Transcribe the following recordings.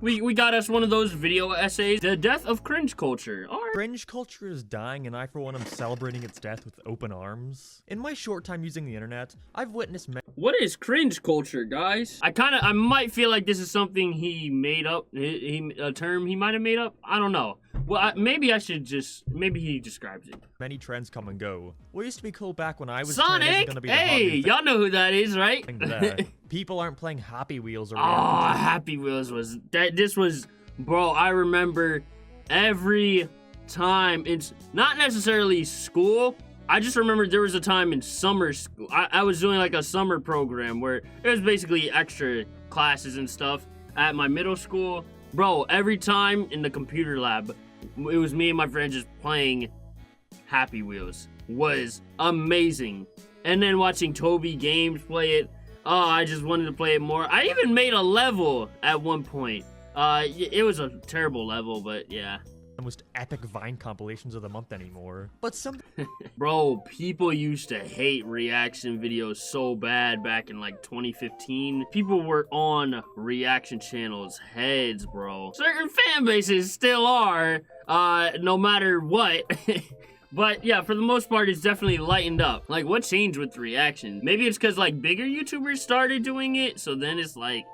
We got us one of those video essays, The Death of Cringe Culture. All right. Cringe culture is dying, and I, for one, am celebrating its death with open arms. In my short time using the internet, I've witnessed What is cringe culture, guys? I might feel like this is something he made up, a term he might have made up. I don't know. Well, maybe he describes it. many trends come and go. What used to be cool back when I was Sonic! gonna be Hey, y'all know who that is, right? People aren't playing Happy Wheels or Happy Wheels was this was, bro, I remember every time. It's not necessarily school. I just remember there was a time in summer school. I was doing like a summer program where it was basically extra classes and stuff at my middle school. Bro, every time in the computer lab, it was me and my friend just playing Happy Wheels. Was amazing. And then watching Toby Games play it. Oh, I just wanted to play it more. I even made a level at one point. It was a terrible level, but yeah. The most epic Vine compilations of the month anymore. But some Bro, people used to hate reaction videos so bad back in like 2015. People were on reaction channels' heads, bro. Certain fan bases still are, no matter what. But yeah, for the most part, it's definitely lightened up. Like, what changed with reaction? Maybe it's because like bigger YouTubers started doing it, so then it's like,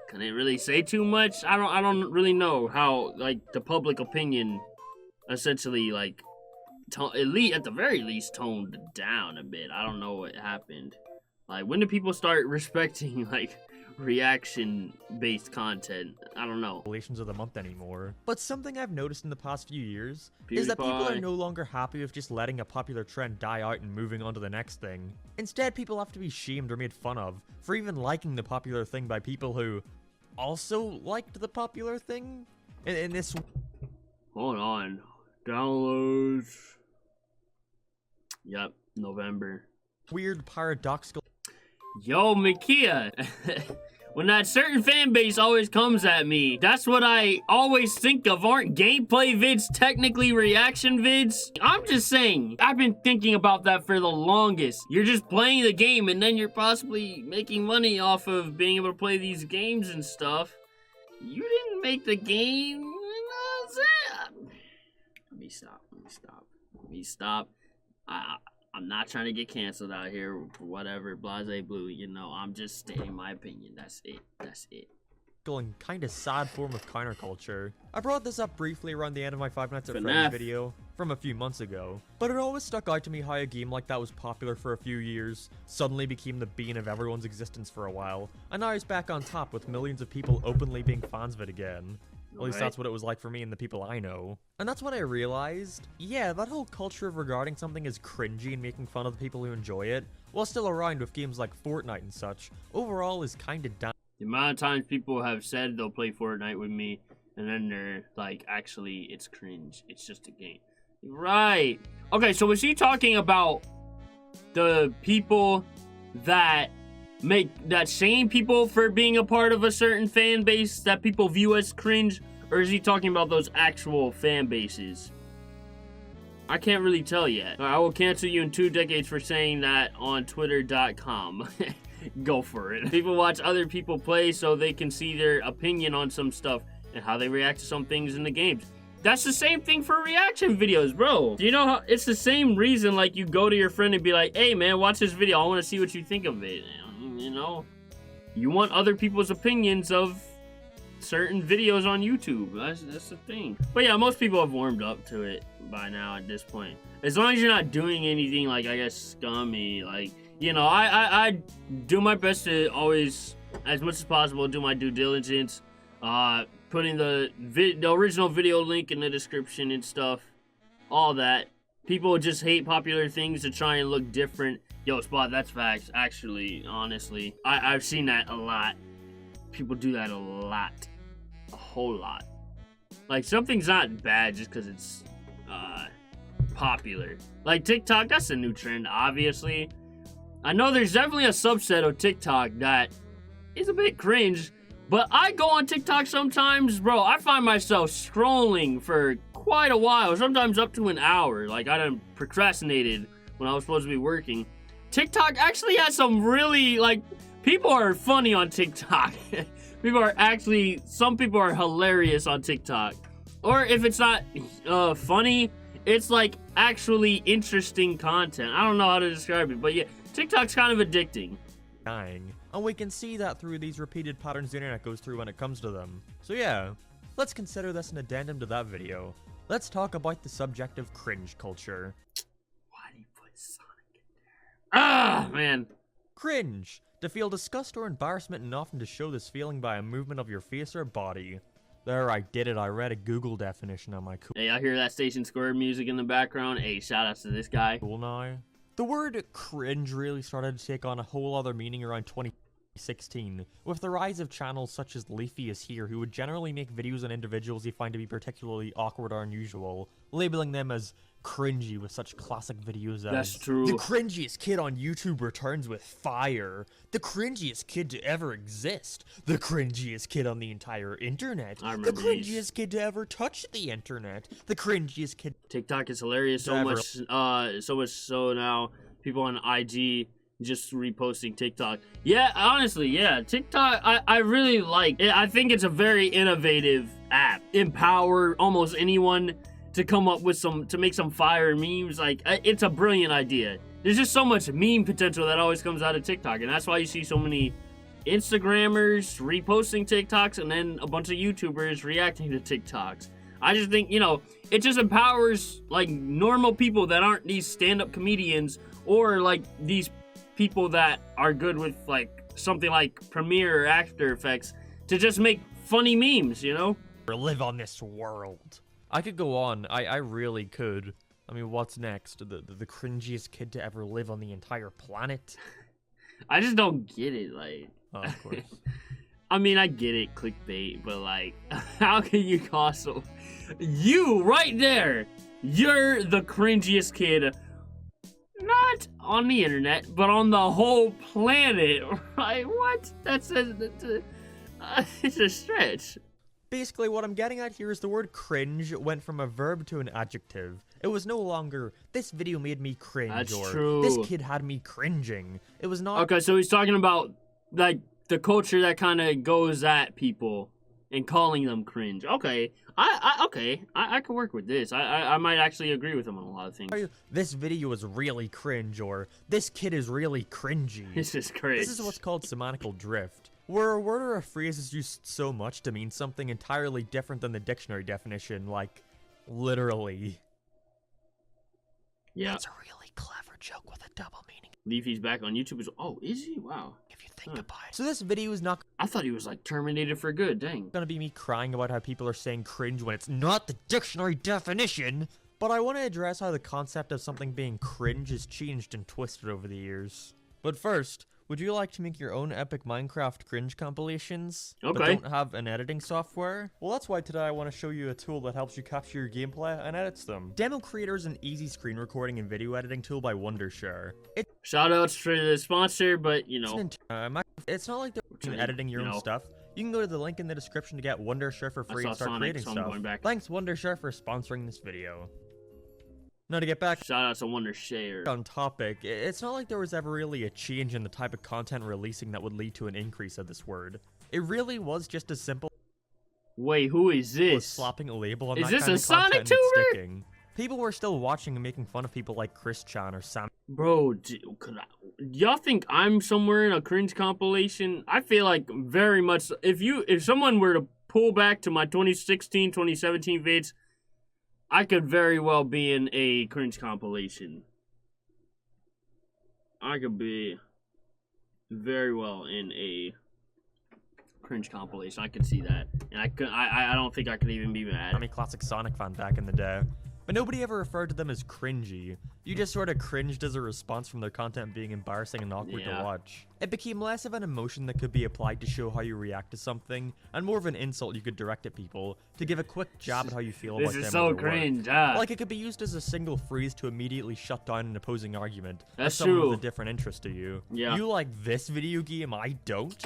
couldn't really say too much. I don't really know how like the public opinion essentially like at the very least toned down a bit. I don't know what happened. Like, when do people start respecting like reaction based content? I don't know. Compilations of the month anymore. But something I've noticed in the past few years is that people are no longer happy with just letting a popular trend die out and moving on to the next thing. Instead, people have to be shamed or made fun of for even liking the popular thing by people who also liked the popular thing in this. Hold on. Downloads. Yep, November. Weird paradoxical. Yo, Makia. When that certain fan base always comes at me, that's what I always think of. Aren't gameplay vids technically reaction vids? I'm just saying, I've been thinking about that for the longest. You're just playing the game and then you're possibly making money off of being able to play these games and stuff. You didn't make the game, you know what I'm saying? Let me stop. I'm not trying to get canceled out here for whatever, blase blue, you know, I'm just stating my opinion. That's it. And kinda sad form of counterculture. I brought this up briefly around the end of my 5 Nights at FNAF Freddy's video from a few months ago, but it always stuck out to me how a game like that was popular for a few years, suddenly became the bane of everyone's existence for a while, and now it's back on top with millions of people openly being fans of it again. At least that's what it was like for me and the people I know. And that's when I realized, yeah, that whole culture of regarding something as cringy and making fun of the people who enjoy it, while still around with games like Fortnite and such, overall is kinda down. The amount of times people have said they'll play Fortnite with me, and then they're like, actually, it's cringe. It's just a game. Right. Okay, so was he talking about the people that shame people for being a part of a certain fan base that people view as cringe, or is he talking about those actual fan bases? I can't really tell yet. I will cancel you in 2 decades for saying that on twitter.com. Go for it. People watch other people play so they can see their opinion on some stuff and how they react to some things in the games. That's the same thing for reaction videos, bro. You know how it's the same reason like you go to your friend and be like, hey man, watch this video, I want to see what you think of it. You know, you want other people's opinions of certain videos on YouTube. That's the thing. But yeah, most people have warmed up to it by now at this point. As long as you're not doing anything like, I guess, scummy, like, you know, I do my best to always, as much as possible, do my due diligence, putting the original video link in the description and stuff, all that. People just hate popular things to try and look different. Yo, Spot, that's facts, actually, honestly. I've seen that a lot. People do that a lot. A whole lot. Like, something's not bad just because it's popular. Like, TikTok, that's a new trend, obviously. I know there's definitely a subset of TikTok that is a bit cringe, but I go on TikTok sometimes, bro, I find myself scrolling for quite a while, sometimes up to an hour. Like, I done procrastinated when I was supposed to be working. TikTok actually has some really, like, people are funny on TikTok. some people are hilarious on TikTok. Or if it's not funny, it's like actually interesting content. I don't know how to describe it, but yeah, TikTok's kind of addicting. Dying. And we can see that through these repeated patterns the internet goes through when it comes to them. So yeah, let's consider this an addendum to that video. Let's talk about the subject of cringe culture. Why do you put Sonic in there? Ah, man. Cringe. To feel disgust or embarrassment, and often to show this feeling by a movement of your face or body. There, I did it. I read a Google definition on my Hey, I hear that Station Square music in the background. Hey, shout outs to this guy. Cool now. The word cringe really started to take on a whole other meaning around 2016, with the rise of channels such as Leafy is Here, who would generally make videos on individuals you find to be particularly awkward or unusual, labeling them as cringy with such classic videos as That's true. The cringiest kid on YouTube returns with fire. The cringiest kid to ever exist. The cringiest kid on the entire internet. I The remember cringiest these. kid to ever touch the internet. The cringiest kid. TikTok is hilarious so much so now people on IG just reposting TikTok. Yeah, honestly, yeah, TikTok I really like it. I think it's a very innovative app. Empower almost anyone to come up with to make some fire memes. Like, it's a brilliant idea. There's just so much meme potential that always comes out of TikTok, and that's why you see so many Instagrammers reposting TikToks and then a bunch of YouTubers reacting to TikToks. I just think, you know, it just empowers like normal people that aren't these stand-up comedians or like these people that are good with like something like Premiere or After Effects to just make funny memes, you know? Live on this world. I could go on. I really could. I mean, what's next? The cringiest kid to ever live on the entire planet? I just don't get it, like... Oh, of course. I mean, I get it, clickbait, but like, how can you also... You, right there! You're the cringiest kid, not on the internet, but on the whole planet, right? What? It's a stretch. Basically, what I'm getting at here is the word cringe went from a verb to an adjective. It was no longer, this video made me cringe, That's or true. This kid had me cringing. It was not... Okay, so he's talking about, like, the culture that kind of goes at people and calling them cringe. Okay, I could work with this. I might actually agree with him on a lot of things. This video is really cringe, or this kid is really cringy. This is cringe. This is what's called semantical drift, where a word or a phrase is used so much to mean something entirely different than the dictionary definition, like, literally. Yeah. That's a really clever joke with a double meaning. Leafy's back on YouTube. Oh, is he? Wow. If you think about it. So this video is not... I thought he was like terminated for good. Dang. Gonna be me crying about how people are saying cringe when it's not the dictionary definition. But I want to address how the concept of something being cringe has changed and twisted over the years. But first, would you like to make your own epic Minecraft cringe compilations? Okay. But don't have an editing software? Well, that's why today I want to show you a tool that helps you capture your gameplay and edits them. Demo Creator is an easy screen recording and video editing tool by Wondershare. Shoutouts for the sponsor, but you know. It's not like they're editing your own stuff. You can go to the link in the description to get Wondershare for free and start creating stuff. Thanks Wondershare for sponsoring this video. Now to get back Shoutouts to Wondershare. on topic, it's not like there was ever really a change in the type of content releasing that would lead to an increase of this word. It really was just as simple Wait, who is as this? slapping a label on Is that this kind a of Sonic content and tuber? sticking. People were still watching and making fun of people like Chris Chan or Sam. Bro, y'all think I'm somewhere in a cringe compilation? I feel like very much. If someone were to pull back to my 2016, 2017 vids, I could very well be in a cringe compilation. I could be very well in a cringe compilation. I could see that, and I don't think I could even be mad. I'm a classic Sonic fan back in the day. But nobody ever referred to them as cringy. You just sort of cringed as a response from their content being embarrassing and awkward to watch. It became less of an emotion that could be applied to show how you react to something, and more of an insult you could direct at people to give a quick jab at how you feel about them. This is so cringe. Like it could be used as a single phrase to immediately shut down an opposing argument. That's as someone true. with a different interest to you. Yeah. You like this video game, I don't?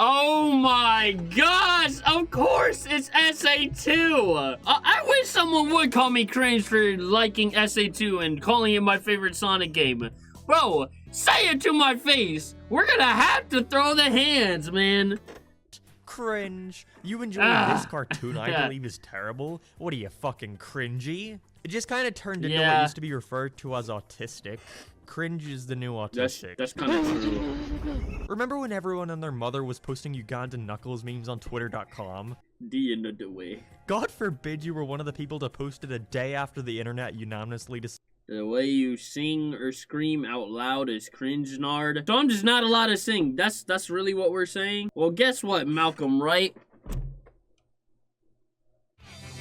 Oh my gosh! Of course, it's SA2! I wish someone would call me cringe for liking SA2 and calling it my favorite Sonic game. Bro, say it to my face! We're gonna have to throw the hands, man! Cringe. You enjoy this cartoon I believe is terrible? What are you, fucking cringy? It just kind of turned into what used to be referred to as autistic. Cringe is the new autistic. That's kind of true. Remember when everyone and their mother was posting Ugandan Knuckles memes on Twitter.com? The end of the way. God forbid you were one of the people to post it a day after the internet unanimously decided. The way you sing or scream out loud is cringe, Nard. So I'm just not allowed to sing. That's really what we're saying? Well, guess what, Malcolm, right?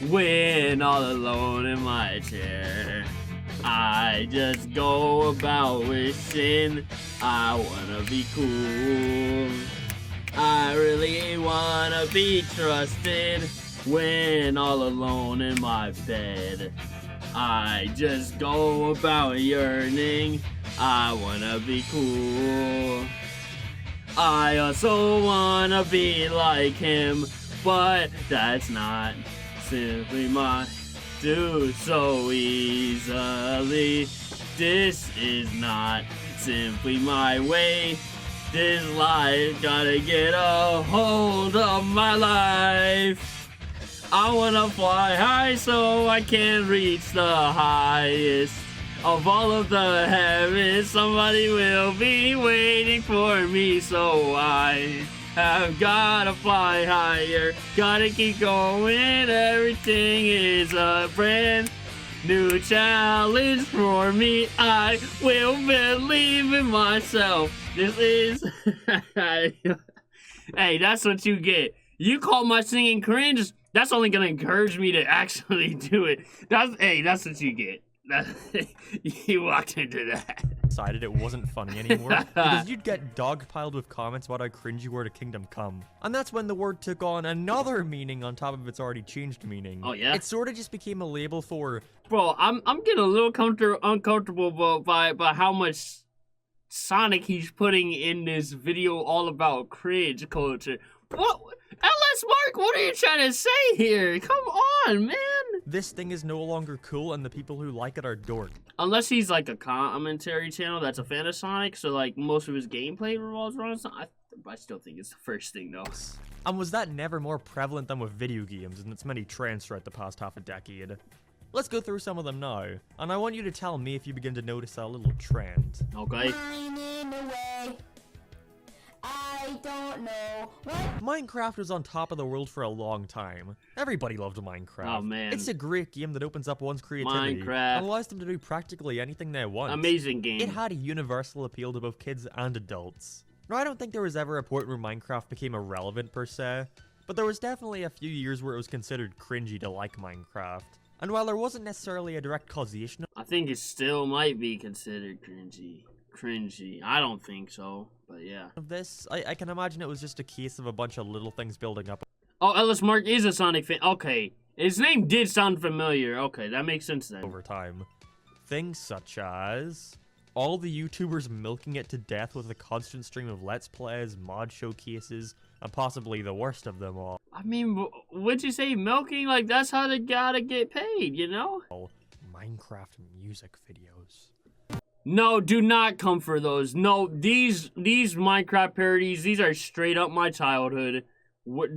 When all alone in my chair, I just go about wishing I wanna be cool. I really wanna be trusted when all alone in my bed. I just go about yearning, I wanna be cool. I also wanna be like him, but that's not simply my do so easily. This is not simply my way. This life gotta get a hold of my life. I wanna fly high so I can reach the highest of all of the heavens. Somebody will be waiting for me, so I have gotta fly higher. Gotta keep going. Everything is a brand new challenge for me. I will believe in myself. This is hey, that's what you get. You call my singing cringe? That's only gonna encourage me to actually do it. That's what you get. You walked into that. Decided it wasn't funny anymore because you'd get dogpiled with comments about how cringe you were to Kingdom Come. And that's when the word took on another meaning on top of its already changed meaning. Oh yeah? It sort of just became a label for... Bro, I'm getting a little uncomfortable by how much Sonic he's putting in this video all about cringe culture. What? LS Mark, what are you trying to say here? Come on, man. This thing is no longer cool and the people who like it are dork. Unless he's like a commentary channel that's a fan of Sonic, so like most of his gameplay revolves around Sonic. I still think it's the first thing though. And was that never more prevalent than with video games and its many trends throughout the past half a decade? Let's go through some of them now, and I want you to tell me if you begin to notice a little trend. Okay. I don't know what. Minecraft was on top of the world for a long time. Everybody loved Minecraft. Oh man. It's a great game that opens up one's creativity and allows them to do practically anything they want. Amazing game. It had a universal appeal to both kids and adults. Now, I don't think there was ever a point where Minecraft became irrelevant per se, but there was definitely a few years where it was considered cringy to like Minecraft. And while there wasn't necessarily a direct causation, I think it still might be considered cringy. I don't think so, but yeah. Of this, I can imagine it was just a case of a bunch of little things building up. Oh, Ellis Mark is a Sonic fan. Okay. His name did sound familiar. Okay, that makes sense then. Over time. Things such as all the YouTubers milking it to death with a constant stream of Let's Plays, mod showcases, and possibly the worst of them all. I mean, would you say milking? Like, that's how they gotta get paid, you know? Minecraft music videos. No, do not come for those. No, these Minecraft parodies, these are straight up my childhood.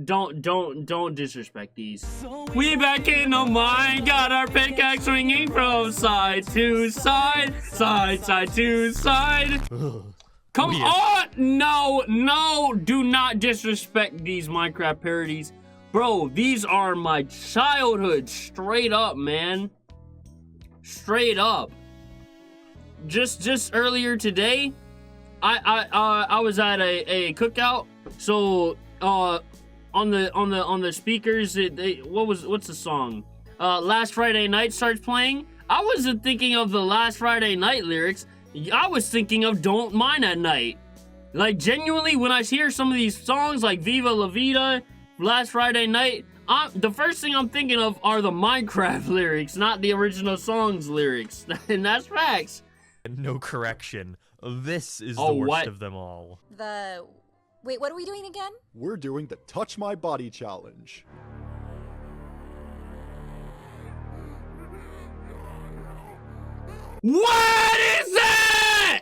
Don't disrespect these. We back in the mine, got our pickaxe swinging from side to side, side to side. Come on! No, do not disrespect these Minecraft parodies. Bro, these are my childhood, straight up, man. Straight up. Just earlier today, I was at a cookout. So on the speakers, what's the song? Last Friday Night starts playing. I wasn't thinking of the Last Friday Night lyrics. I was thinking of Don't Mind at Night. Like, genuinely, when I hear some of these songs like Viva La Vida, Last Friday Night, the first thing I'm thinking of are the Minecraft lyrics, not the original song's lyrics. And that's facts. No correction. This is the worst of them all. Wait, what are we doing again? We're doing the Touch My Body Challenge. What is that?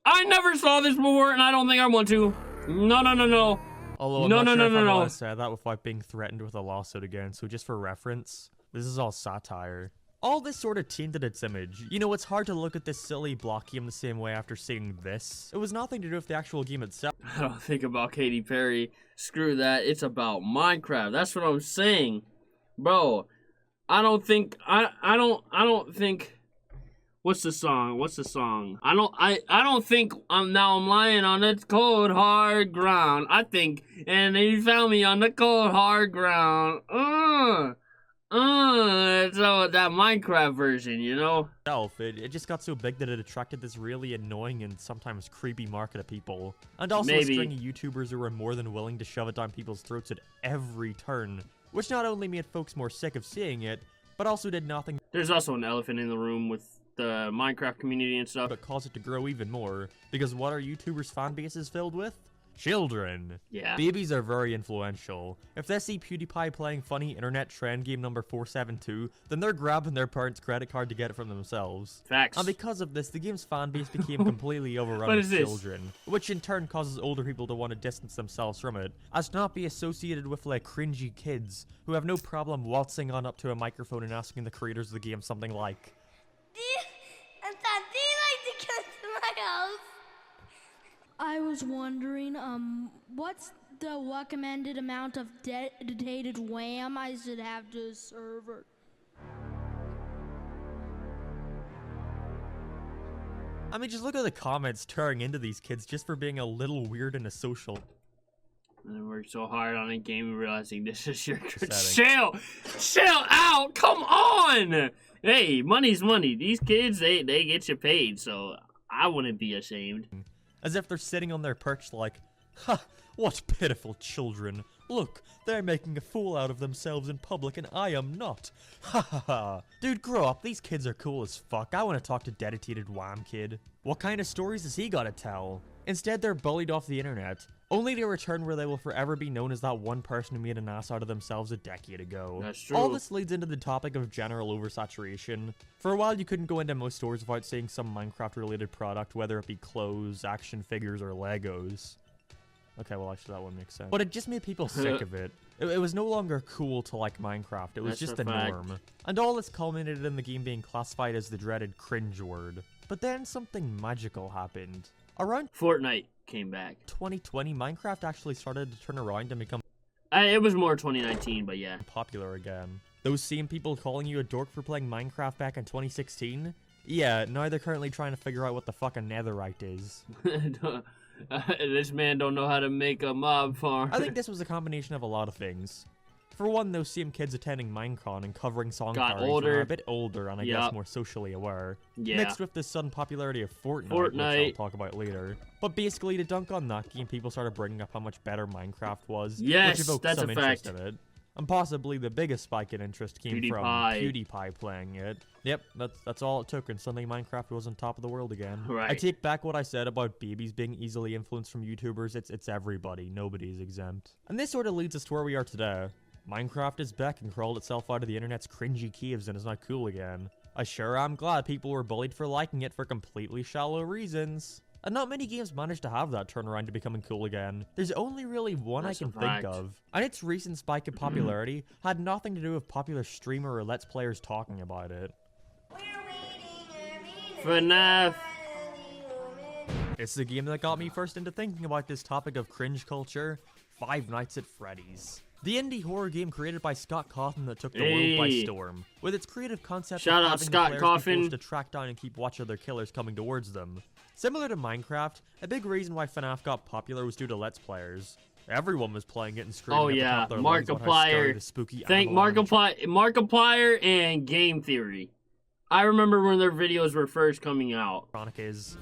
I never saw this before, and I don't think I want to. No. Although I'm No, not no, sure no, if no, I no. want to say that without being threatened with a lawsuit again, so just for reference, this is all satire. All this sort of tainted its image. You know, it's hard to look at this silly block game the same way after seeing this. It was nothing to do with the actual game itself. I don't think about Katy Perry. Screw that. It's about Minecraft. That's what I'm saying. Bro, I don't think what's the song? I don't think I'm lying on the cold hard ground. I think and you found me on the cold hard ground. So that Minecraft version, you know? It just got so big that it attracted this really annoying and sometimes creepy market of people. And also Maybe. a string of YouTubers who were more than willing to shove it down people's throats at every turn. Which not only made folks more sick of seeing it, but also did nothing There's also an elephant in the room with the Minecraft community and stuff. but cause it to grow even more. Because what are YouTubers' fan bases filled with? Children. Yeah. Babies are very influential. If they see PewDiePie playing funny internet trend game number 472, then they're grabbing their parents' credit card to get it from themselves. Facts. And because of this, the game's fan base became completely overrun What with is this? children, which in turn causes older people to want to distance themselves from it, as to not be associated with like cringy kids who have no problem waltzing on up to a microphone and asking the creators of the game something like, Do you like to come to my house? I was wondering, what's the recommended amount of dedicated RAM I should have to a server? I mean, just look at the comments tearing into these kids just for being a little weird in a social And I worked so hard on a game realizing this is your setting. Chill out! Come on! Hey, money's money. These kids, they get you paid, so I wouldn't be ashamed. As if they're sitting on their perch like, ha, what pitiful children. Look, they're making a fool out of themselves in public and I am not. Ha ha ha. Dude, grow up. These kids are cool as fuck. I want to talk to dedicated Wham kid. What kind of stories has he got to tell? Instead, they're bullied off the internet, only to return where they will forever be known as that one person who made an ass out of themselves a decade ago. That's true. All this leads into the topic of general oversaturation. For a while, you couldn't go into most stores without seeing some Minecraft-related product, whether it be clothes, action figures, or Legos. Okay, well, actually, that one makes sense. But it just made people sick of it. It was no longer cool to like Minecraft. It was That's just a the fact. norm. And all this culminated in the game being classified as the dreaded cringe word. But then something magical happened. Around Fortnite came back. 2020, Minecraft actually started to turn around and become It was more 2019, but yeah. popular again. Those same people calling you a dork for playing Minecraft back in 2016? Yeah, now they're currently trying to figure out what the fuck a netherite is. This man don't know how to make a mob farm. I think this was a combination of a lot of things. For one, those same kids attending Minecon and covering song Got parties older. were a bit older and I guess Yup. more socially aware. Yeah. Mixed with the sudden popularity of Fortnite, which I'll Fortnite. talk about later. But basically, to dunk on that game, people started bringing up how much better Minecraft was, Yes, which evoked that's some a interest fact. in it. And possibly the biggest spike in interest came from PewDiePie. PewDiePie playing it. Yep, that's all it took, and suddenly Minecraft was on top of the world again. Right. I take back what I said about babies being easily influenced from YouTubers. It's everybody. Nobody's exempt. And this sort of leads us to where we are today. Minecraft is back and crawled itself out of the internet's cringy caves and is not cool again. I sure am glad people were bullied for liking it for completely shallow reasons. And not many games managed to have that turnaround to becoming cool again. There's only really one That's I a can think fact. of. And its recent spike in popularity had nothing to do with popular streamer or Let's Players talking about it. FNAF. It's the game that got me first into thinking about this topic of cringe culture, Five Nights at Freddy's. The indie horror game created by Scott Cawthon that took the world by Hey. storm, with its creative concept Shout of out having the Scott players be Cawthon. forced to track down and keep watch of their killers coming towards them. Similar to Minecraft, a big reason why FNAF got popular was due to Let's Players. Everyone was playing it and screaming Oh at the top yeah, of their lungs about how scary Markiplier. the spooky Thank animal Markiplier and Game Theory. I remember when their videos were first coming out. animatronic is.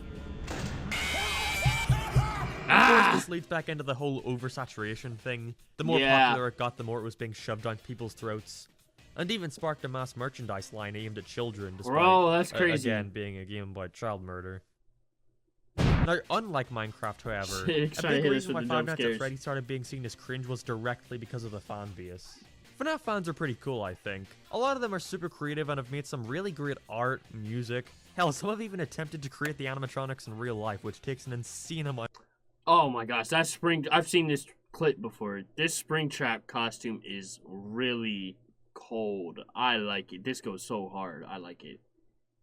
Of Ah! course, this leads back into the whole oversaturation thing. The more Yeah. popular it got, the more it was being shoved down people's throats. And even sparked a mass merchandise line aimed at children, despite, Bro, that's crazy. again, being a game about child murder. Now, unlike Minecraft, however, a Trying to big hit us reason why with the Five jump Nights at scares. Freddy's started being seen as cringe was directly because of the fan base. FNAF fans are pretty cool, I think. A lot of them are super creative and have made some really great art, music. Hell, some have even attempted to create the animatronics in real life, which takes an insane amount. Oh my gosh, that's spring. I've seen this clip before. This Springtrap costume is really cold. I like it. This goes so hard. I like it.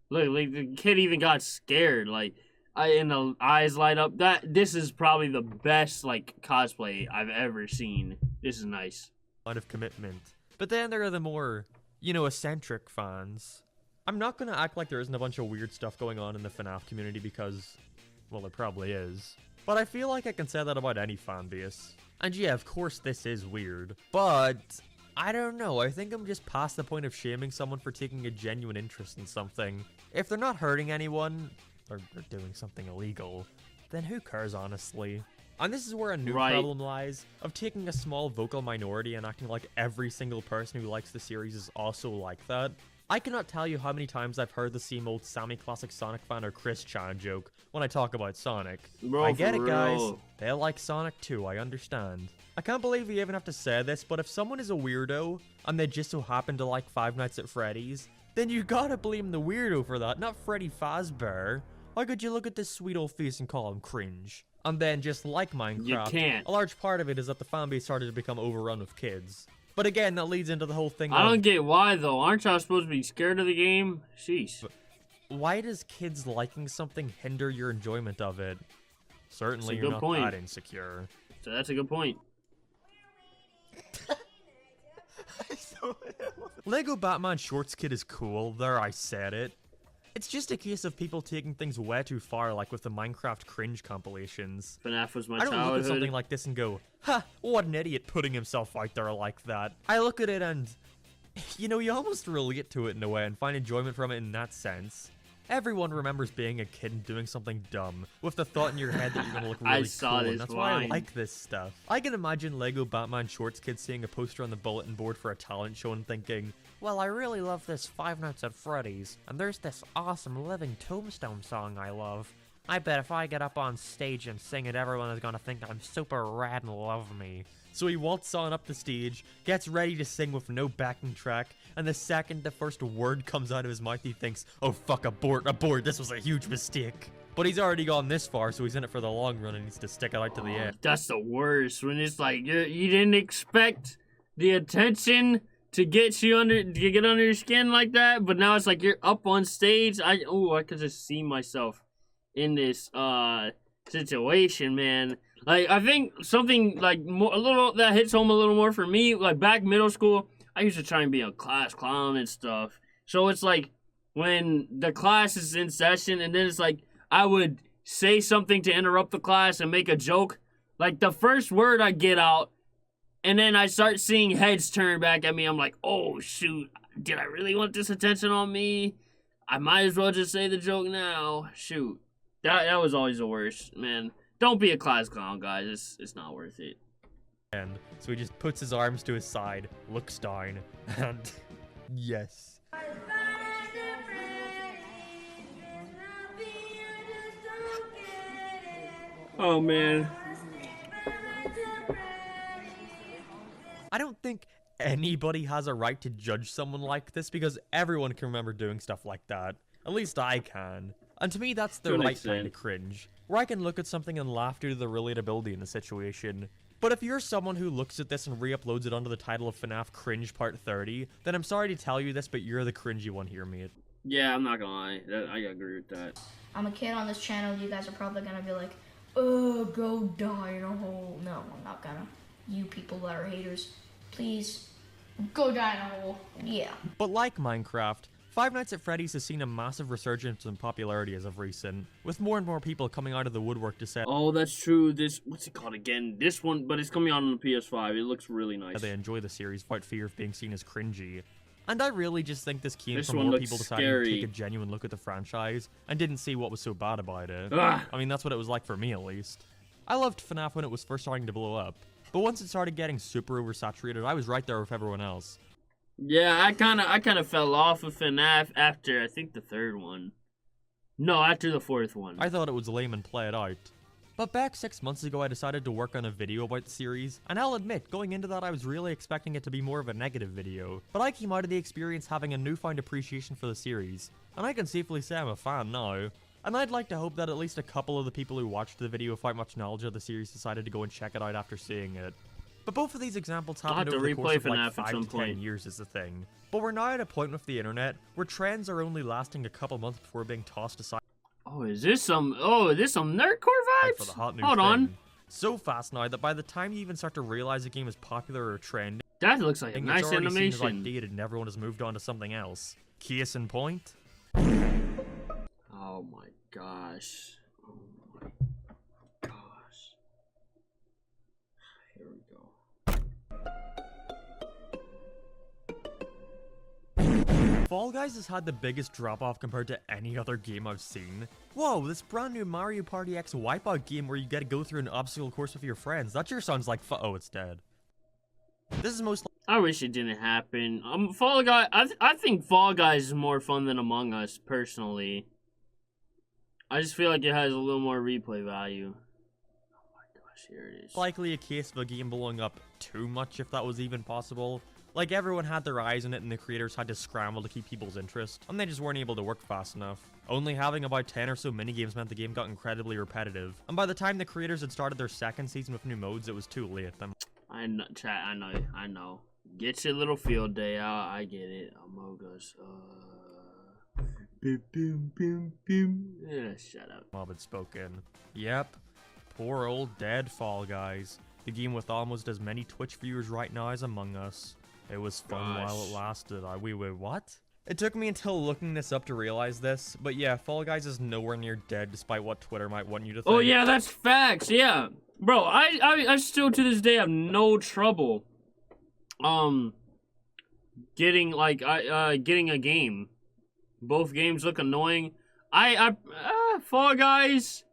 Look, like the kid even got scared. Like, and the eyes light up. This is probably the best like cosplay I've ever seen. This is nice. A lot of commitment. But then there are the more, you know, eccentric fans. I'm not gonna act like there isn't a bunch of weird stuff going on in the FNAF community because, well, there probably is. But I feel like I can say that about any fan base. And yeah, of course this is weird. But I don't know, I think I'm just past the point of shaming someone for taking a genuine interest in something. If they're not hurting anyone, or doing something illegal, then who cares, honestly? And this is where a new problem lies, of taking a small vocal minority and acting like every single person who likes the series is also like that. I cannot tell you how many times I've heard the same old Sammy Classic Sonic fan or Chris Chan joke when I talk about Sonic. Bro, I get it, guys. real. They like Sonic too, I understand. I can't believe we even have to say this, but if someone is a weirdo, and they just so happen to like Five Nights at Freddy's, then you gotta blame the weirdo for that, not Freddy Fazbear. How could you look at this sweet old face and call him cringe? And then just like Minecraft, You can't. a large part of it is that the fanbase started to become overrun with kids. But again, that leads into the whole thing I of, don't get why though. Aren't y'all supposed to be scared of the game? Sheesh. why does kids liking something hinder your enjoyment of it? Certainly That's a you're good not point. that insecure. So that's a good point. Lego Batman Shorts Kid is cool, there I said it. It's just a case of people taking things way too far, like with the Minecraft cringe compilations. FNAF was my I don't look at childhood. something like this and go, ha, what an idiot putting himself out there like that. I look at it and, you know, you almost relate to it in a way and find enjoyment from it in that sense. Everyone remembers being a kid and doing something dumb, with the thought in your head that you're gonna look really I saw cool, this and that's why I line. like this stuff. I can imagine Lego Batman Shorts Kid seeing a poster on the bulletin board for a talent show and thinking, well, I really love this Five Nights at Freddy's, and there's this awesome Living Tombstone song I love. I bet if I get up on stage and sing it, everyone is gonna think I'm super rad and love me. So he waltzes on up the stage, gets ready to sing with no backing track, and the second the first word comes out of his mouth, he thinks, oh fuck, abort, this was a huge mistake. But he's already gone this far, so he's in it for the long run and needs to stick it out to the end. That's the worst. When it's like you didn't expect the attention to get under your skin like that, but now it's like you're up on stage. I could just see myself in this situation, man. Like I think something like a little that hits home a little more for me. Like back middle school, I used to try and be a class clown and stuff. So it's like when the class is in session, and then it's like I would say something to interrupt the class and make a joke. Like the first word I get out, and then I start seeing heads turn back at me. I'm like, oh shoot, did I really want this attention on me? I might as well just say the joke now. Shoot, that was always the worst, man. Don't be a class clown, guys. It's not worth it. And so he just puts his arms to his side, looks down, and yes. Oh man. I don't think anybody has a right to judge someone like this because everyone can remember doing stuff like that. At least I can. And to me, that's the To an right extent. kind of cringe, where I can look at something and laugh due to the relatability in the situation. But if you're someone who looks at this and re-uploads it under the title of FNAF Cringe Part 30, then I'm sorry to tell you this, but you're the cringy one here, mate. Yeah, I'm not gonna lie. I agree with that. I'm a kid on this channel. You guys are probably gonna be like, oh, go die in a hole. No, I'm not gonna. You people that are haters, please go die in a hole. Yeah. But like Minecraft, Five Nights at Freddy's has seen a massive resurgence in popularity as of recent, with more and more people coming out of the woodwork to say Oh, that's true. What's it called again? This one, but it's coming out on the PS5. It looks really nice. they enjoy the series without fear of being seen as cringy. And I really just think this came This from one more looks people deciding scary. to take a genuine look at the franchise and didn't see what was so bad about it. Ah. I mean, that's what it was like for me, at least. I loved FNAF when it was first starting to blow up, but once it started getting super oversaturated, I was right there with everyone else. Yeah, I kind of fell off of FNAF after I think the third one. No, after the fourth one. I thought it was lame and play it out. But back 6 months ago, I decided to work on a video about the series, and I'll admit, going into that I was really expecting it to be more of a negative video, but I came out of the experience having a newfound appreciation for the series, and I can safely say I'm a fan now. And I'd like to hope that at least a couple of the people who watched the video without much knowledge of the series decided to go and check it out after seeing it. But both of these examples I'll have happened to over the course replay of like FNAF at 5 some to 10 point. years is the thing. But we're now at a point with the internet where trends are only lasting a couple months before being tossed aside Oh, is this some nerdcore vibes? for the hot new Hold thing. on. So fast now that by the time you even start to realize a game is popular or trending, That looks like a it's nice already seen as animation. outdated and everyone has moved on to something else. Case in point. Oh my gosh. Oh my gosh. Here we go. Fall Guys has had the biggest drop-off compared to any other game I've seen. Whoa, this brand new Mario Party X Wipeout game where you get to go through an obstacle course with your friends. That sure sounds like oh, it's dead. This is most I wish it didn't happen. Fall Guy. I think Fall Guys is more fun than Among Us, personally. I just feel like it has a little more replay value. Oh my gosh, here it is. likely a case of a game blowing up too much if that was even possible. Like everyone had their eyes on it and the creators had to scramble to keep people's interest, and they just weren't able to work fast enough. Only having about 10 or so minigames meant the game got incredibly repetitive, and by the time the creators had started their second season with new modes, it was too late. I know, chat. I know. Get your little field day out. I get it. Among Us. Boom, boom, boom, boom. Yeah, shut up. Mob had spoken. Yep. Poor old dead Fall Guys. The game with almost as many Twitch viewers right now as Among Us. It was fun while it lasted. Wait, what? It took me until looking this up to realize this, but yeah, Fall Guys is nowhere near dead despite what Twitter might want you to think. Oh yeah, that's facts. Yeah, bro. I still to this day have no trouble, getting getting a game. Both games look annoying. Fall Guys.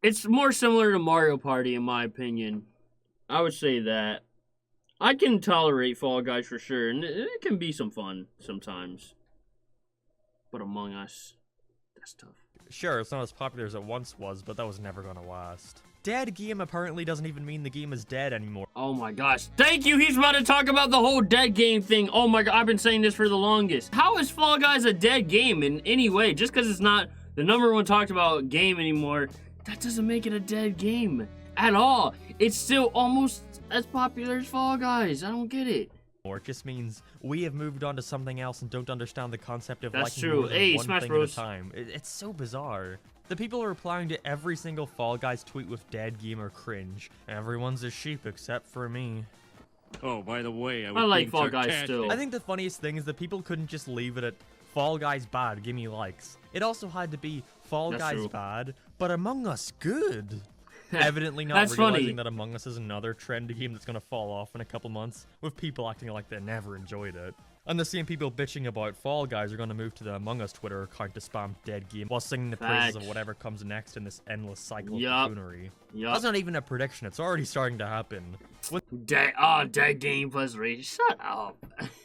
It's more similar to Mario Party in my opinion. I would say that. I can tolerate Fall Guys for sure, and it can be some fun sometimes. But Among Us, that's tough. Sure, it's not as popular as it once was, but that was never gonna last. Dead game apparently doesn't even mean the game is dead anymore. Oh my gosh. Thank you! He's about to talk about the whole dead game thing. Oh my god, I've been saying this for the longest. How is Fall Guys a dead game in any way? Just because it's not the #1 talked about game anymore, that doesn't make it a dead game at all. It's still almost as popular as Fall Guys. I don't get it. It just means we have moved on to something else and don't understand the concept of That's liking true. more than Hey, one Smash thing Bros. at a time. It's so bizarre. The people are replying to every single Fall Guys tweet with dead game or cringe. Everyone's a sheep except for me. Oh, by the way, I like Fall Guys still. I think the funniest thing is that people couldn't just leave it at Fall Guys bad, give me likes. It also had to be Fall That's Guys true. bad, but Among Us good. Evidently not That's realizing funny. that Among Us is another trendy game that's gonna fall off in a couple months, with people acting like they never enjoyed it. And the same people bitching about Fall Guys are gonna move to the Among Us Twitter account to spam dead game while singing the praises of Facts. whatever comes next in this endless cycle of Yup. buffoonery. Yup. That's not even a prediction, it's already starting to happen. Dead game plus rage. Shut up.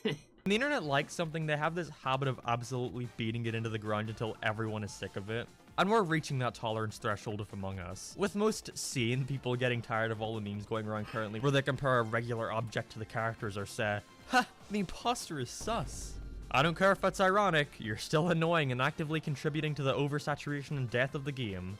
When the internet likes something, they have this habit of absolutely beating it into the ground until everyone is sick of it. And we're reaching that tolerance threshold of Among Us. With most sane people getting tired of all the memes going around currently where they compare a regular object to the characters or say, "Ha, the imposter is sus." I don't care if that's ironic, you're still annoying and actively contributing to the oversaturation and death of the game.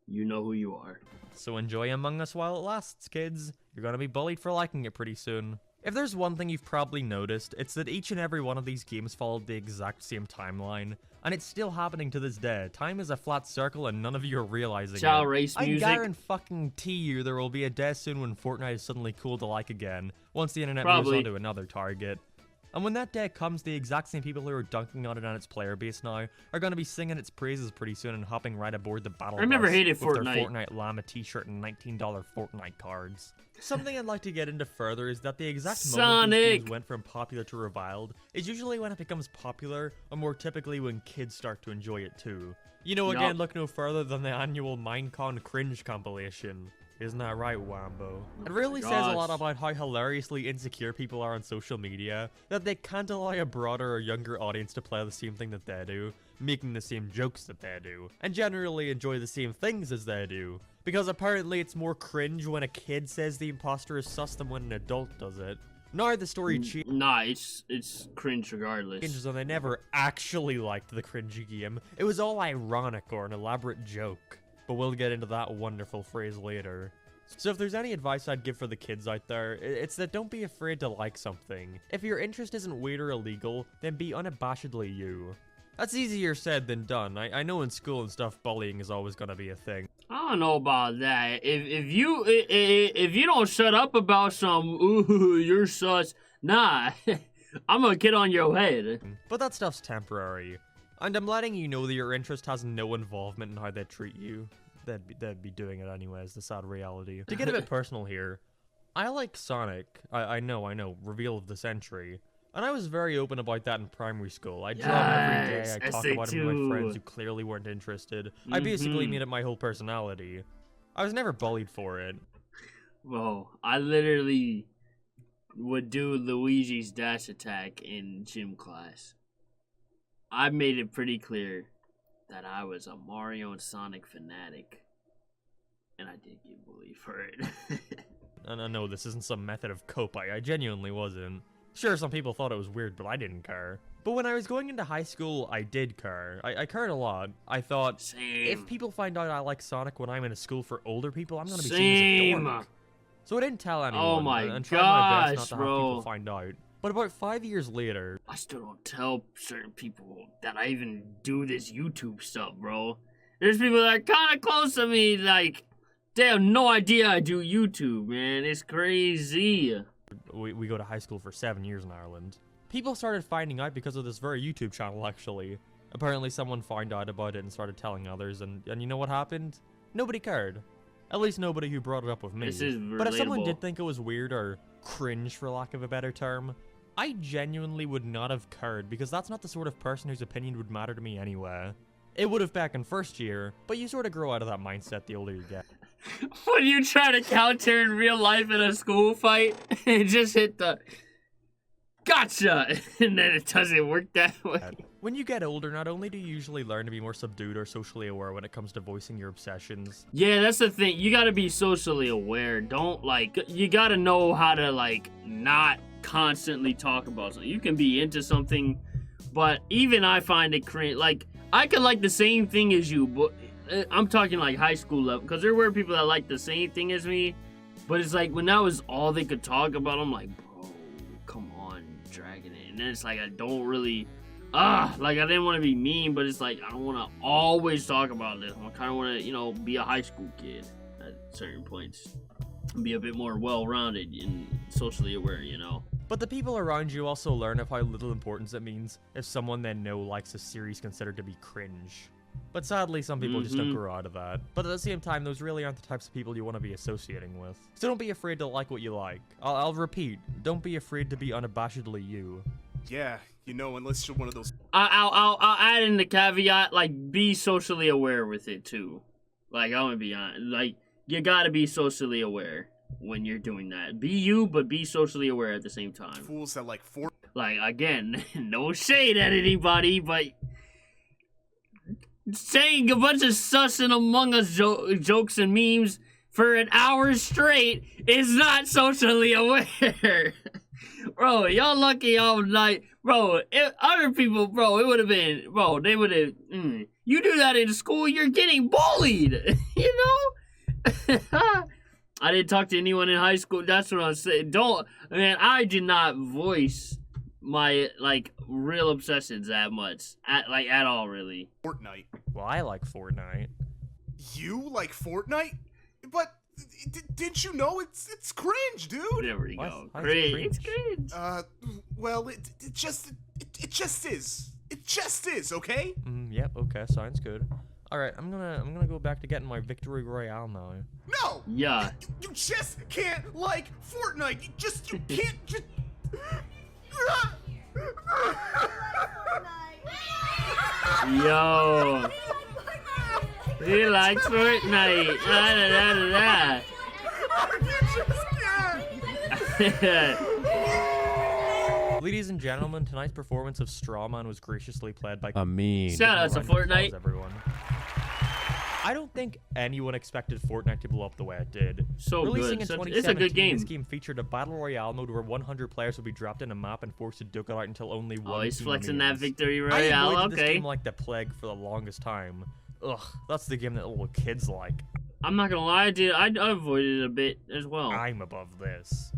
You know who you are. So enjoy Among Us while it lasts, kids. You're gonna be bullied for liking it pretty soon. If there's one thing you've probably noticed, it's that each and every one of these games followed the exact same timeline. And it's still happening to this day. Time is a flat circle and none of you are realizing Chow it. race I music. guarantee you there will be a day soon when Fortnite is suddenly cool to like again, once the internet Probably. moves on to another target. And when that day comes, the exact same people who are dunking on it on its player base now are going to be singing its praises pretty soon and hopping right aboard the battle I never bus hated with their Fortnite. Fortnite llama t-shirt and $19 Fortnite cards. Something I'd like to get into further is that the exact moment these Sonic! games went from popular to reviled is usually when it becomes popular, or more typically when kids start to enjoy it too. You know, again, Yup. look no further than the annual Minecon Cringe compilation. Isn't that right, Wambo? It really says a lot gosh. about how hilariously insecure people are on social media, that they can't allow a broader or younger audience to play the same thing that they do, making the same jokes that they do, and generally enjoy the same things as they do. Because apparently it's more cringe when a kid says the imposter is sus than when an adult does it. Now the story changes. Nah, it's cringe regardless. And they never actually liked the Cringe game. It was all ironic or an elaborate joke. But we'll get into that wonderful phrase later. So if there's any advice I'd give for the kids out there, it's that don't be afraid to like something. If your interest isn't weird or illegal, then be unabashedly you. That's easier said than done. I know in school and stuff, bullying is always gonna be a thing. I don't know about that. If you don't shut up about some, ooh, you're sus, nah, I'm gonna get on your head. But that stuff's temporary. And I'm letting you know that your interest has no involvement in how they treat you. They'd be doing it anyways, the sad reality. To get a bit personal here, I like Sonic. I know, reveal of the century. And I was very open about that in primary school. I draw him every day, I talk about him with my friends who clearly weren't interested. I basically made it my whole personality. I was never bullied for it. Whoa, I literally would do Luigi's dash attack in gym class. I made it pretty clear that I was a Mario and Sonic fanatic. And I did get bullied for it. And I know this isn't some method of cope, I genuinely wasn't. Sure, some people thought it was weird, but I didn't care. But when I was going into high school, I did care. I cared a lot. I thought, Same. if people find out I like Sonic when I'm in a school for older people, I'm gonna be seen as a dork. So I didn't tell anyone. Oh my and tried my best gosh, not to have bro. people find out. But about 5 years later, I still don't tell certain people that I even do this YouTube stuff, bro. There's people that are kind of close to me, like, they have no idea I do YouTube, man. It's crazy. we go to high school for 7 years in Ireland. People started finding out because of this very YouTube channel, actually. Apparently someone found out about it and started telling others, and you know what happened? Nobody cared. At least nobody who brought it up with me. This is relatable. But if someone did think it was weird or cringe, for lack of a better term, I genuinely would not have cared, because that's not the sort of person whose opinion would matter to me anyway. It would have back in first year, but you sort of grow out of that mindset the older you get. When you try to counter in real life in a school fight, it just hit the gotcha, and then it doesn't work that way. When you get older, not only do you usually learn to be more subdued or socially aware when it comes to voicing your obsessions. Yeah, that's the thing. You gotta be socially aware. Don't, like, you gotta know how to, like, not constantly talk about something. You can be into something, but even I find it cringe. Like, I could like the same thing as you, but I'm talking like high school level, because there were people that liked the same thing as me, but it's like when that was all they could talk about, I'm like, bro, come on, dragging it. And then it's like I don't really, like I didn't want to be mean, but it's like I don't want to always talk about this. I kind of want to, you know, be a high school kid at certain points, and be a bit more well-rounded and socially aware, you know. But the people around you also learn of how little importance it means if someone they know likes a series considered to be cringe. But sadly, some people just don't grow out of that. But at the same time, those really aren't the types of people you want to be associating with. So don't be afraid to like what you like. I'll repeat, don't be afraid to be unabashedly you. Yeah, you know, unless you're one of those. I'll add in the caveat, like, be socially aware with it too. Like, I'm gonna be honest, like, you gotta be socially aware when you're doing that. Be you, but be socially aware at the same time. Fools that like Fortnite. Like, again, no shade at anybody, but saying a bunch of sus and Among Us jokes and memes for an hour straight is not socially aware. Bro, y'all lucky all night. Bro, if other people, bro, it would have been, bro, they would have, you do that in school, you're getting bullied, you know? I didn't talk to anyone in high school, that's what I'm saying. Man, I did not voice my, like, real obsessions that much. At all, really. Fortnite. Well, I like Fortnite. You like Fortnite? But didn't you know it's cringe, dude? There we go. Why is it Cringe. cringe? It's cringe. Well, it just is. It just is, okay? Yep, okay, sounds good. Alright, I'm gonna go back to getting my victory royale now. No! Yeah. You just can't like Fortnite. You can't just. Yo. He likes Fortnite. Da, da, da, da, da. Ladies and gentlemen, tonight's performance of Strawman was graciously played by Shout out to Fortnite. Everyone. I don't think anyone expected Fortnite to blow up the way it did. So Releasing good. in It's a good 2017, game. this game featured a battle royale mode where 100 players would be dropped in a map and forced to duke it out until only one Oh, he's team flexing that remains. victory I royale. avoided this Okay. game like the plague for the longest time. Ugh, that's the game that little kids like. I'm not gonna lie, I avoided it a bit as well. I'm above this.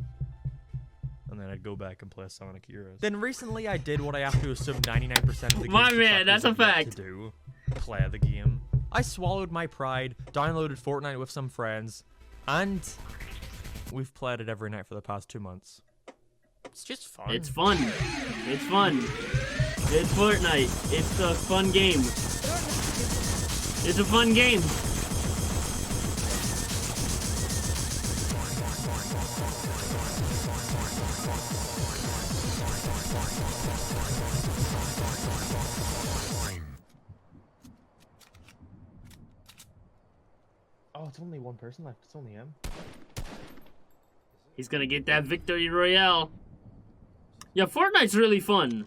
And then I'd go back and play Sonic Heroes. Then recently I did what I have to assume 99% of the My game's man, that's a perfecters have yet fact. to do. Play the game. I swallowed my pride, downloaded Fortnite with some friends, and we've played it every night for the past 2 months. It's just fun. It's fun. It's fun. It's Fortnite. It's a fun game. It's a fun game. Oh, it's only one person left. It's only him. He's gonna get that victory royale. Yeah, Fortnite's really fun.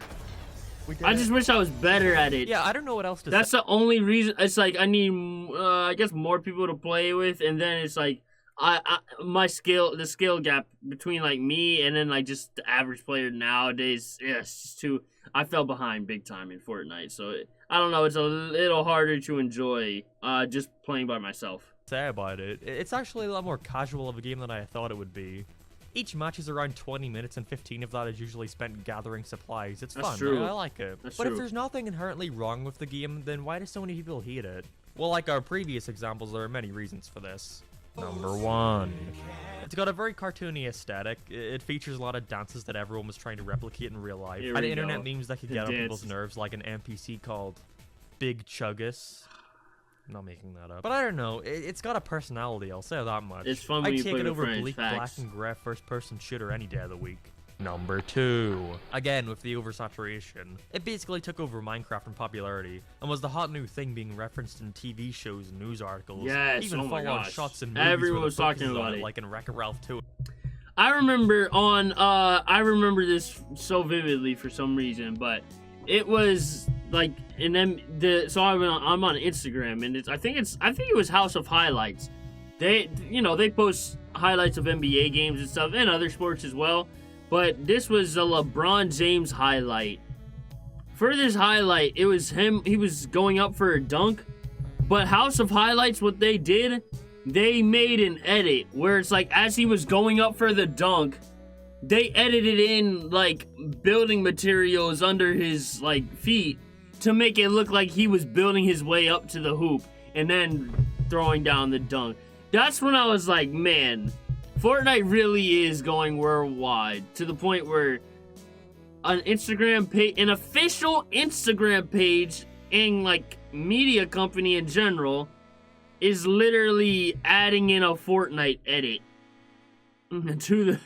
We did I it. just wish I was better at it. Yeah, I don't know what else to That's say. the only reason. It's like I need, I guess, more people to play with, and then it's like, the skill gap between like me and then like just the average player nowadays. Yeah, it's just too. I fell behind big time in Fortnite, so I don't know. It's a little harder to enjoy, just playing by myself. Say about it. It's actually a lot more casual of a game than I thought it would be. Each match is around 20 minutes and 15 of that is usually spent gathering supplies. It's That's fun. true. I like it. That's but true. if there's nothing inherently wrong with the game, then why do so many people hate it? Well, like our previous examples, there are many reasons for this. Number 1. It's got a very cartoony aesthetic. It features a lot of dances that everyone was trying to replicate in real life. Here And we internet go. memes that could The get on people's dances. nerves, like an NPC called Big Chuggus. I'm not making that up. But I don't know. It's got a personality, I'll say that much. It's fun when I'd you take play it with over friends, bleak facts. black and grey first-person shooter any day of the week. Number 2. Again, with the oversaturation. It basically took over Minecraft in popularity, and was the hot new thing being referenced in TV shows and news articles. Yes, even oh my full-on gosh. shots in movies Everyone where the was focus talking is on about it. like in Wreck-It Ralph 2. I remember I remember this so vividly for some reason, but it was like, and then so I'm on Instagram, and I think it was House of Highlights. They post highlights of NBA games and stuff, and other sports as well. But this was a LeBron James highlight. For this highlight, it was him. He was going up for a dunk, but House of Highlights, what they did, they made an edit where it's like as he was going up for the dunk, they edited in like building materials under his like feet to make it look like he was building his way up to the hoop and then throwing down the dunk. That's when I was like, man, Fortnite really is going worldwide to the point where an official Instagram page and like media company in general is literally adding in a Fortnite edit to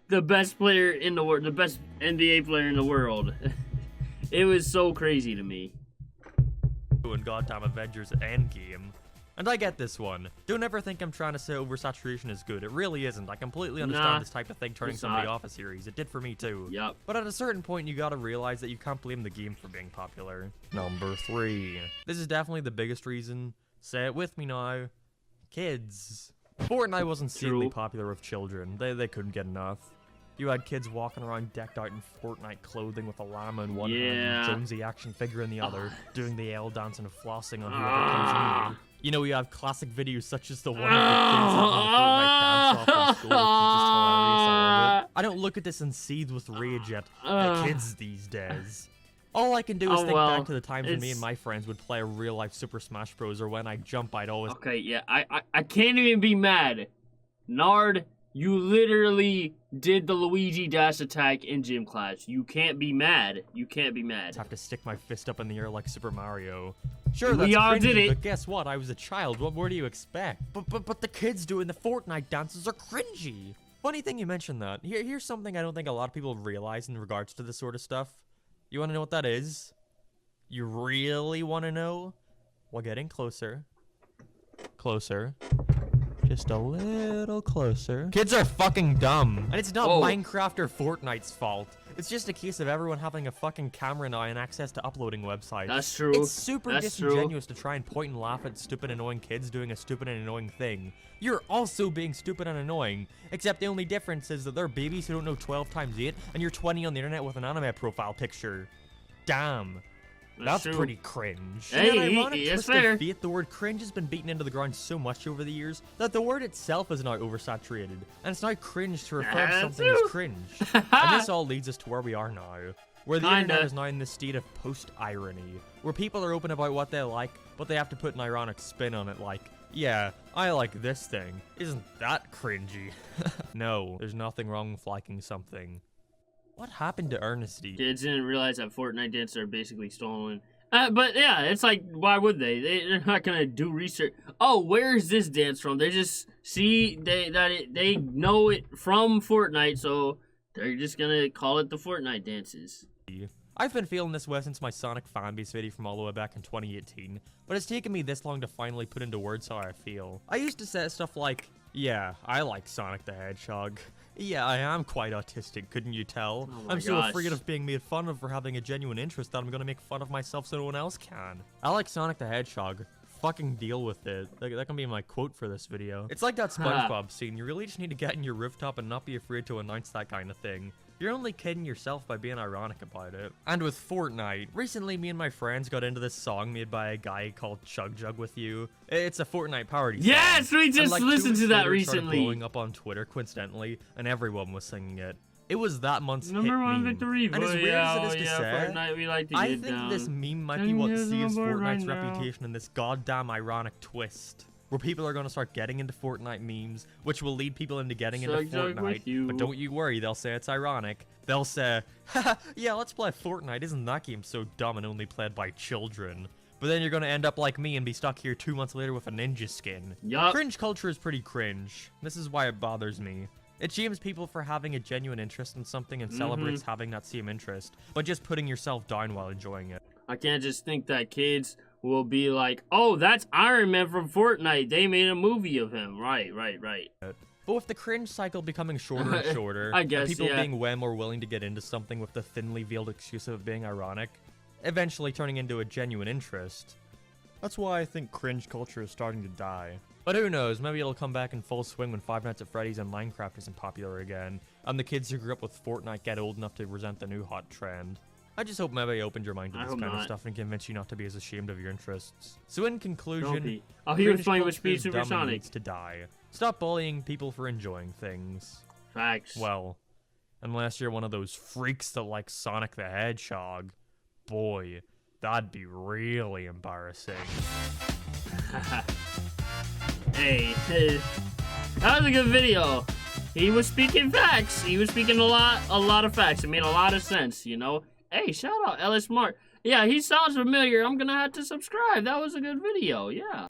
the best player in the world, the best NBA player in the world. It was so crazy to me. And goddamn Avengers Endgame. And I get this one. Don't ever think I'm trying to say oversaturation is good. It really isn't. I completely understand Nah, this type of thing turning it's somebody not. off a series. It did for me too. Yup. But at a certain point, you gotta realize that you can't blame the game for being popular. Number 3. This is definitely the biggest reason. Say it with me now. Kids. Fortnite was insanely True. popular with children. They couldn't get enough. You had kids walking around decked out in Fortnite clothing with a llama in one hand Yeah. and Jonesy action figure in the other, doing the L dance and flossing on whoever comes near. You know, we have classic videos such as the one of the kids having a Fortnite dance off in school, which is just hilarious. I love it. I don't look at this and seethe with rage at the kids these days. All I can do is Oh, think well, back to the times when me it's- and my friends would play a real-life Super Smash Bros. Or when I jump, I'd always... Okay, yeah, I can't even be mad. Nard, you literally did the Luigi dash attack in gym class. You can't be mad. You can't be mad. have to stick my fist up in the air like Super Mario. Sure, We that's all cringy, did it. but guess what? I was a child. What more do you expect? But the kids doing the Fortnite dances are cringy. Funny thing you mentioned that. Here's something I don't think a lot of people realize in regards to this sort of stuff. You want to know what that is? You really want to know? Well, getting closer. Closer. Just a little closer. Kids are fucking dumb. And it's not Oh. Minecraft or Fortnite's fault. It's just a case of everyone having a fucking camera now and access to uploading websites. That's true. It's super That's true. disingenuous to try and point and laugh at stupid annoying kids doing a stupid and annoying thing. You're also being stupid and annoying, except the only difference is that they're babies who don't know 12 times 8, and you're 20 on the internet with an anime profile picture. Damn. That's true. pretty cringe. Hey, In an ironic it's twist fair. of fate, the word cringe has been beaten into the ground so much over the years that the word itself is now oversaturated, and it's now cringe to refer to That's something as true. cringe. And this all leads us to where we are now, where the internet Kinda. is now in this state of post-irony, where people are open about what they like, but they have to put an ironic spin on it like, yeah, I like this thing. Isn't that cringy? No, there's nothing wrong with liking something. What happened to Ernesty? Kids didn't realize that Fortnite dances are basically stolen. But yeah, it's like, why would they? They're not gonna do research. Oh, where is this dance from? They just see they know it from Fortnite, so they're just gonna call it the Fortnite dances. I've been feeling this way since my Sonic fanbase video from all the way back in 2018, but it's taken me this long to finally put into words how I feel. I used to say stuff like, yeah, I like Sonic the Hedgehog. Yeah, I am quite autistic, couldn't you tell? Oh my I'm so gosh. afraid of being made fun of for having a genuine interest that I'm gonna make fun of myself so no one else can. I like Sonic the Hedgehog. Fucking deal with it. That can be my quote for this video. It's like that SpongeBob scene. You really just need to get in your rooftop and not be afraid to announce that kind of thing. You're only kidding yourself by being ironic about it. And with Fortnite, recently me and my friends got into this song made by a guy called Chug Jug With You. It's a Fortnite parody song. Yes, we And, just like, 2 listened weeks to that later, it started recently. blowing up on Twitter coincidentally, and everyone was singing it. It was that month's Number hit one meme. victory, And as boy, weird as it yeah, is to yeah, say, Fortnite, we like to I get think down. this meme might be And what here's saves the board right Fortnite's now. reputation in this goddamn ironic twist. Where people are going to start getting into Fortnite memes, which will lead people into getting into Chug Jug with Fortnite. you. But don't you worry, they'll say it's ironic. They'll say, haha, yeah, let's play Fortnite. Isn't that game so dumb and only played by children? But then you're going to end up like me and be stuck here 2 months later with a ninja skin. Yup. Cringe culture is pretty cringe. This is why it bothers me. It shames people for having a genuine interest in something and celebrates having that same interest, but just putting yourself down while enjoying it. I can't just think that kids will be like, oh, that's Iron Man from Fortnite. They made a movie of him. Right. But with the cringe cycle becoming shorter and shorter, I guess, and people yeah. being way more willing to get into something with the thinly veiled excuse of it being ironic, eventually turning into a genuine interest. That's why I think cringe culture is starting to die. But who knows, maybe it'll come back in full swing when Five Nights at Freddy's and Minecraft isn't popular again, and the kids who grew up with Fortnite get old enough to resent the new hot trend. I just hope maybe I opened your mind to I this hope kind of not. stuff and convinced you not to be as ashamed of your interests. So in Don't conclusion, be. Oh, he was cringe playing with culture Speed is dumb and Supersonic. needs to die. Stop bullying people for enjoying things. Facts. Well, unless you're one of those freaks that like Sonic the Hedgehog. Boy, that'd be really embarrassing. Hey, that was a good video. He was speaking facts. He was speaking a lot of facts. It made a lot of sense, you know. Hey, shout out Ellis Smart. Yeah, he sounds familiar. I'm gonna have to subscribe. That was a good video. Yeah.